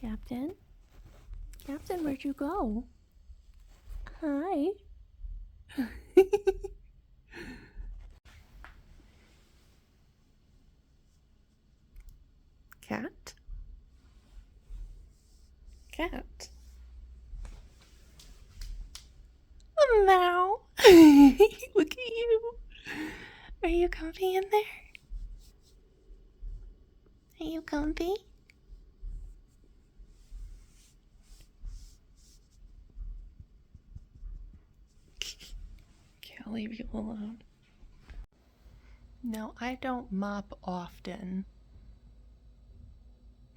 Captain? Captain, where'd you go? Hi. Cat? Cat? A meow. Look at you. Are you comfy in there? Are you comfy? Can't leave you alone. No, I don't mop often.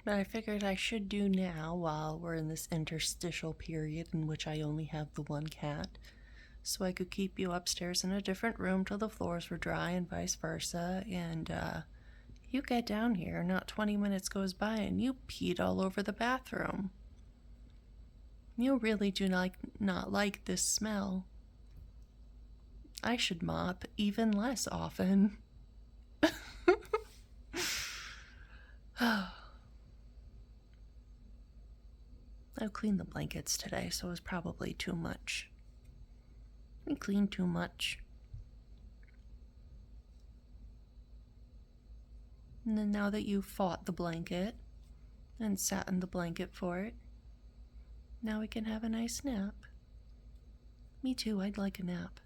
But I figured I should do now while we're in this interstitial period in which I only have the one cat. So I could keep you upstairs in a different room till the floors were dry and vice versa. And you get down here, not 20 minutes goes by and you peed all over the bathroom. You really do not like this smell. I should mop even less often. I cleaned the blankets today, so it was probably too much. I cleaned too much. And then now that you've fought the blanket and sat in the blanket for it, now we can have a nice nap. Me too, I'd like a nap.